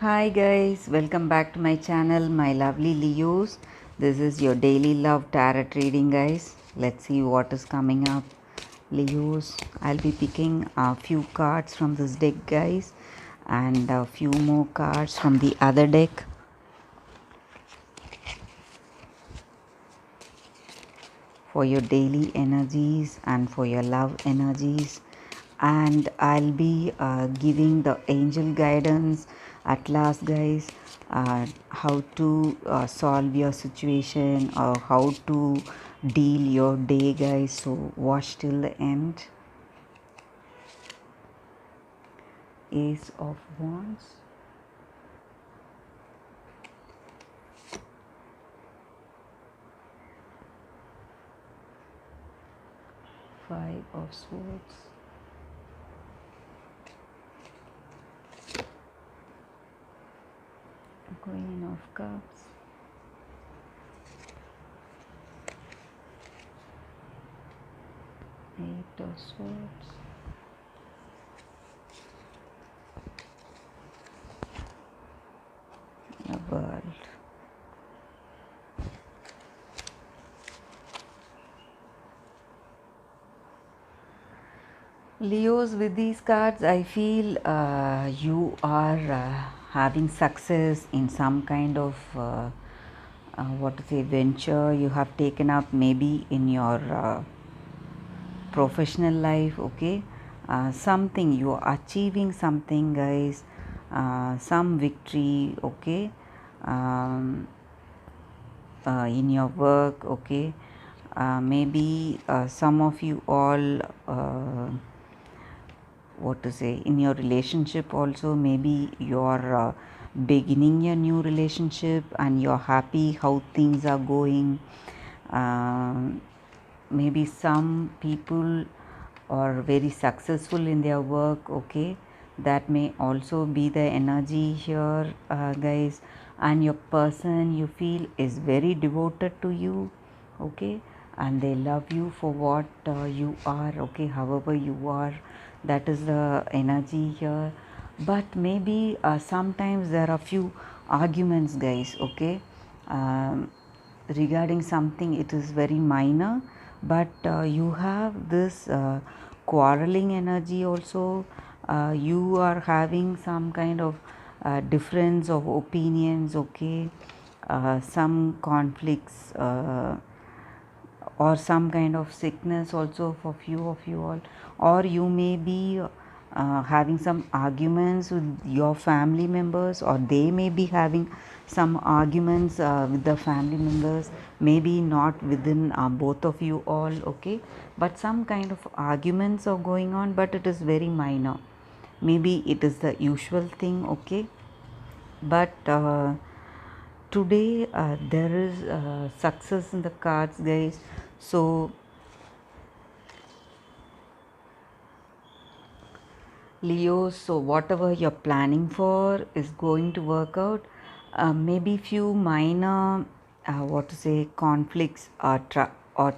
Hi guys, welcome back to my channel, my lovely Leos. This is your daily love tarot reading, guys. Let's see what is coming up. Leos, I'll be picking a few cards from this deck, guys, and a few more cards from the other deck for your daily energies and for your love energies. And I'll be giving the angel guidance at last, guys, how to solve your situation or how to deal your day, guys. So watch till the end. Ace of Wands, Five of Swords, Queen of Cups, Eight of Swords, the World. Leos, with these cards, I feel you are having success in some kind of what to say venture you have taken up, maybe in your professional life. Okay, something you are achieving, something, guys, some victory. Okay, um, in your work. Okay, maybe some of you all. What to say, in your relationship also, maybe you're beginning a new relationship and you're happy how things are going. um, Maybe some people are very successful in their work. Okay, that may also be the energy here, guys. And your person you feel is very devoted to you. Okay, and they love you for what you are. Okay, however you are, that is the energy here. But maybe sometimes there are few arguments, guys. Okay, um, regarding something, it is very minor, but you have this quarreling energy also. You are having some kind of difference of opinions. Okay, some conflicts, or some kind of sickness also for few of you all. Or you may be having some arguments with your family members, or they may be having some arguments with the family members, maybe not within both of you all. Okay, but some kind of arguments are going on, but it is very minor. Maybe it is the usual thing. Okay, but today there is success in the cards, guys. So Leo, so whatever you're planning for is going to work out. Maybe few minor, what to say, conflicts or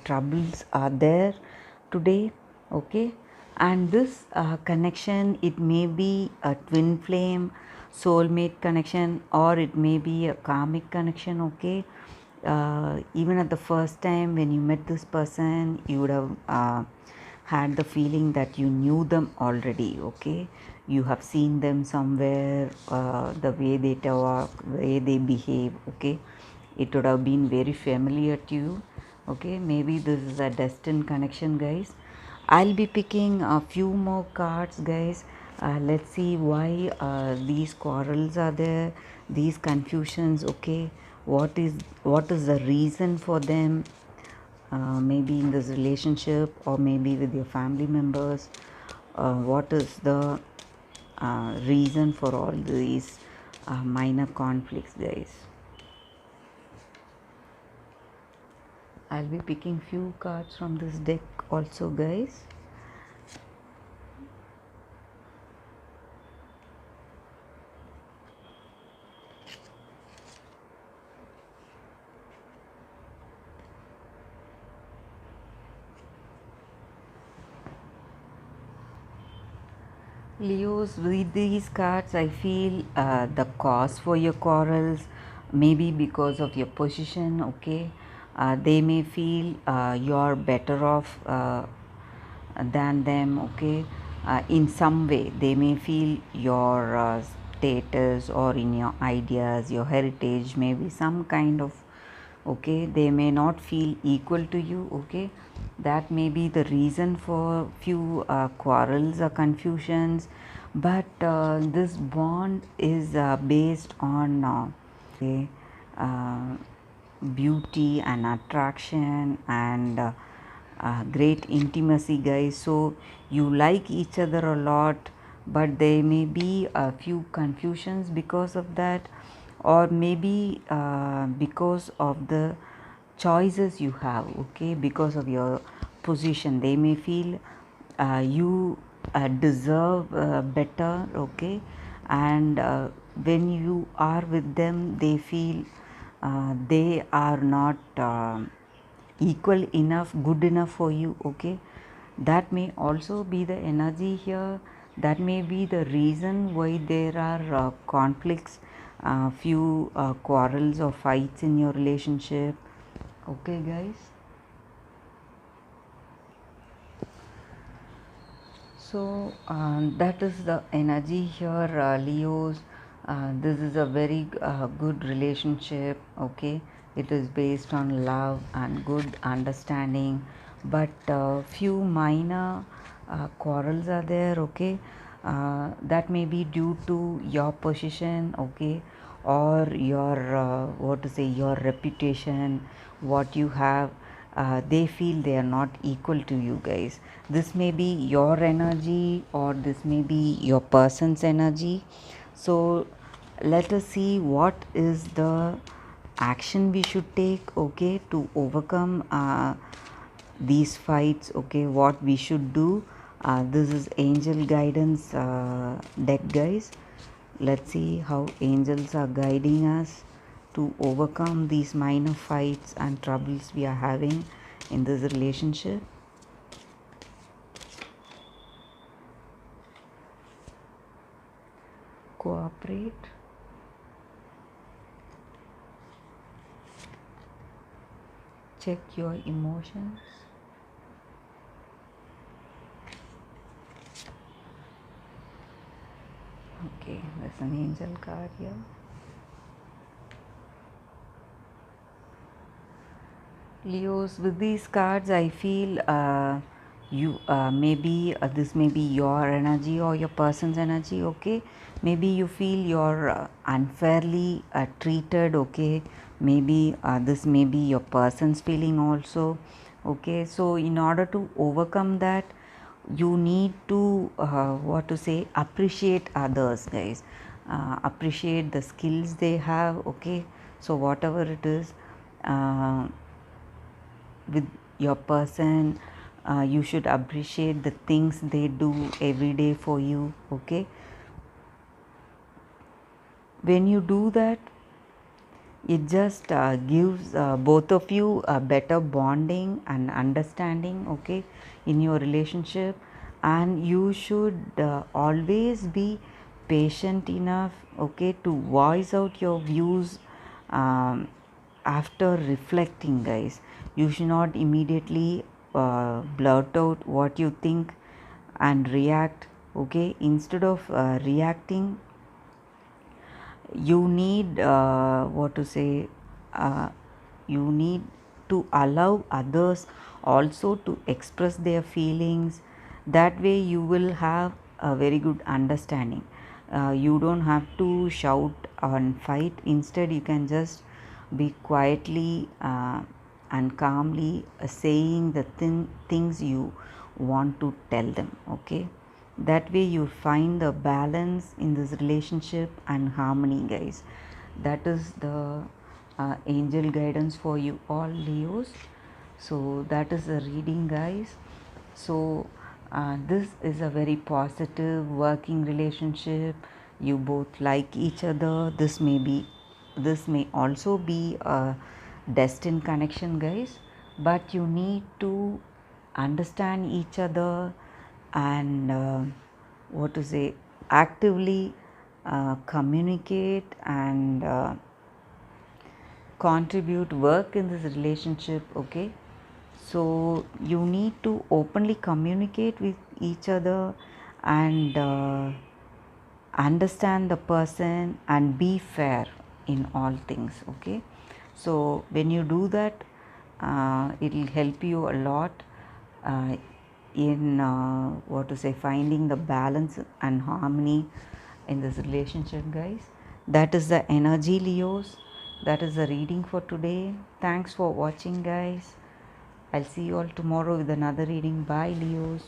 troubles are there today. Okay, and this connection, it may be a twin flame, soulmate connection, or it may be a karmic connection. Okay, even at the first time when you met this person, you would have had the feeling that you knew them already. Okay, you have seen them somewhere, the way they talk, the way they behave. Okay, it would have been very familiar to you. Okay, maybe this is a destined connection, guys. I'll be picking a few more cards, guys. Let's see why these quarrels are there, these confusions. Okay, what is the reason for them? Maybe in this relationship, or maybe with your family members. What is the reason for all these minor conflicts, guys? I'll be picking few cards from this deck also, guys. Leos, with these cards, I feel the cause for your quarrels, maybe because of your position, okay? They may feel you're better off than them, okay? In some way, they may feel your status or in your ideas, your heritage, maybe some kind of, okay? They may not feel equal to you, okay? That may be the reason for few quarrels or confusions, but this bond is based on okay, uh, beauty and attraction and great intimacy, guys. So you like each other a lot, but there may be a few confusions because of that, or maybe because of the choices you have, okay? Because of your position, they may feel you deserve better, okay? And when you are with them, they feel they are not equal enough, good enough for you, okay? That may also be the energy here. That may be the reason why there are conflicts, few quarrels or fights in your relationship, okay, guys? So that is the energy here, Leos. This is a very good relationship, okay? It is based on love and good understanding, but few minor quarrels are there, okay? That may be due to your position, okay, or your what to say, your reputation, what you have. They feel they are not equal to you, guys. This may be your energy or this may be your person's energy. So let us see what is the action we should take, okay, to overcome these fights, okay? What we should do. This is angel guidance deck, guys. Let's see how angels are guiding us to overcome these minor fights and troubles we are having in this relationship. Cooperate. Check your emotions. Okay, there's an angel card here. Leos, with these cards, I feel you maybe this may be your energy or your person's energy, okay? Maybe you feel you're unfairly treated, okay? Maybe this may be your person's feeling also, okay? So in order to overcome that, you need to what to say, appreciate others, guys. Appreciate the skills they have, okay? So whatever it is, with your person, you should appreciate the things they do every day for you, okay? When you do that, it just gives both of you a better bonding and understanding, okay, in your relationship. And you should always be patient enough, okay, to voice out your views um, after reflecting, guys. You should not immediately blurt out what you think and react, okay? Instead of reacting, you need what to say, uh, you need to allow others also to express their feelings. That way you will have a very good understanding. You don't have to shout and fight. Instead you can just be quietly and calmly saying the things you want to tell them, okay? That way you find the balance in this relationship and harmony, guys. That is the angel guidance for you all, Leos. So that is the reading, guys. So this is a very positive working relationship. You both like each other. This may also be a destined connection, guys, but you need to understand each other and what to say, actively communicate and contribute work in this relationship. Okay, so you need to openly communicate with each other and understand the person and be fair in all things. Okay, so when you do that, it will help you a lot uh, in what to say, finding the balance and harmony in this relationship, guys. That is the energy, Leos. That is the reading for today. Thanks for watching, guys. I'll see you all tomorrow with another reading. Bye, Leos.